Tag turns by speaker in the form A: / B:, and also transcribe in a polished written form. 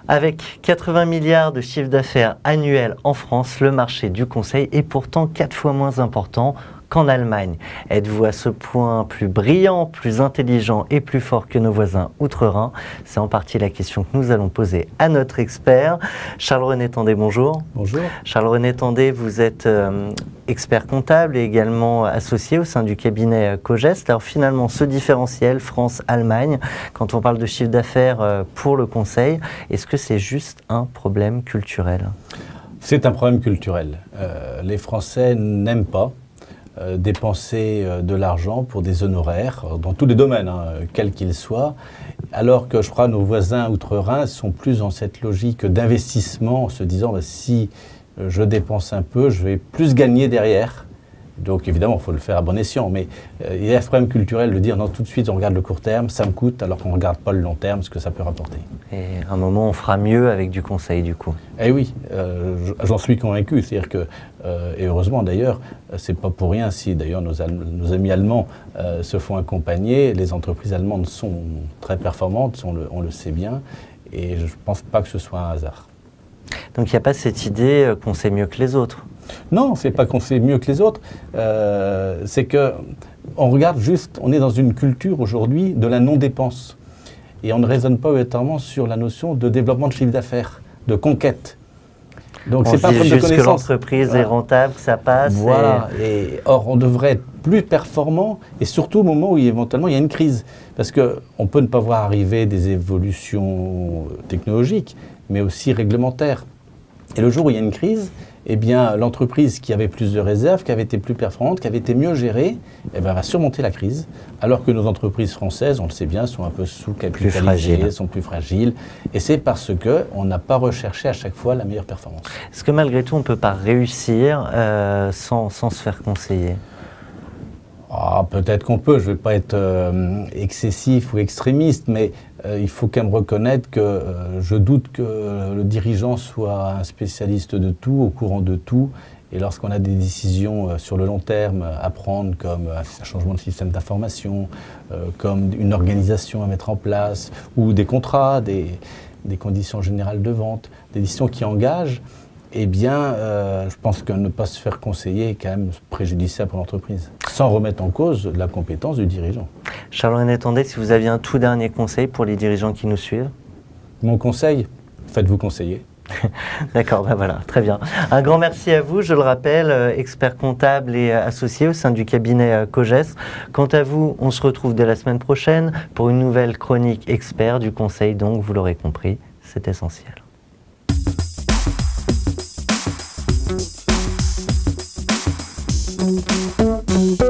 A: Avec 80 milliards de chiffre d'affaires annuel en France, le marché du conseil est pourtant 4 fois moins important qu'en Allemagne. Êtes-vous à ce point plus brillant, plus intelligent et plus fort que nos voisins outre-Rhin? C'est en partie la question que nous allons poser à notre expert. Charles-René Tandé, bonjour.
B: Bonjour.
A: Charles-René Tandé, vous êtes expert comptable et également associé au sein du cabinet Cogest. Alors finalement, ce différentiel France-Allemagne, quand on parle de chiffre d'affaires pour le conseil, est-ce que c'est juste un problème culturel?
B: C'est un problème culturel. Les Français n'aiment pas dépenser de l'argent pour des honoraires, dans tous les domaines, quels qu'ils soient, alors que je crois que nos voisins outre-Rhin sont plus dans cette logique d'investissement, en se disant si je dépense un peu, je vais plus gagner derrière. Donc évidemment, il faut le faire à bon escient, mais il y a ce problème culturel de dire non, tout de suite on regarde le court terme, ça me coûte, alors qu'on ne regarde pas le long terme, ce que ça peut rapporter.
A: Et à un moment, on fera mieux avec du conseil du coup.
B: Eh oui, j'en suis convaincu, c'est-à-dire que, et heureusement d'ailleurs, c'est pas pour rien si d'ailleurs nos amis allemands se font accompagner, les entreprises allemandes sont très performantes, on le sait bien, et je ne pense pas que ce soit un hasard.
A: Donc il n'y a pas cette idée qu'on sait mieux que les autres?
B: Non, c'est pas qu'on sait mieux que les autres, c'est que on regarde juste, on est dans une culture aujourd'hui de la non-dépense. Et on ne raisonne pas véritablement sur la notion de développement de chiffre d'affaires, de conquête.
A: Donc c'est pas un problème de connaissance. Que l'entreprise est rentable, que ça passe.
B: Voilà. Et or, on devrait être plus performant, et surtout au moment où éventuellement il y a une crise. Parce qu'on peut ne pas voir arriver des évolutions technologiques, mais aussi réglementaires. Et le jour où il y a une crise, eh bien, l'entreprise qui avait plus de réserves, qui avait été plus performante, qui avait été mieux gérée, eh bien, va surmonter la crise. Alors que nos entreprises françaises, on le sait bien, sont un peu sous-capitalisées, sont plus fragiles. Et c'est parce qu'on n'a pas recherché à chaque fois la meilleure performance.
A: Est-ce que malgré tout, on ne peut pas réussir sans se faire conseiller?
B: Peut-être qu'on peut, je ne vais pas être excessif ou extrémiste, mais il faut quand même reconnaître que je doute que le dirigeant soit un spécialiste de tout, au courant de tout. Et lorsqu'on a des décisions sur le long terme à prendre, comme un changement de système d'information, comme une organisation à mettre en place, ou des contrats, des conditions générales de vente, des décisions qui engagent, eh bien, je pense que ne pas se faire conseiller est quand même préjudiciable pour l'entreprise, sans remettre en cause la compétence du dirigeant.
A: Charles-René Tandé, si vous aviez un tout dernier conseil pour les dirigeants qui nous suivent?
B: Mon conseil, faites-vous conseiller.
A: D'accord, ben voilà, très bien. Un grand merci à vous, je le rappelle, expert comptable et associé au sein du cabinet Cogest. Quant à vous, on se retrouve dès la semaine prochaine pour une nouvelle chronique expert du conseil, donc vous l'aurez compris, c'est essentiel. Thank you.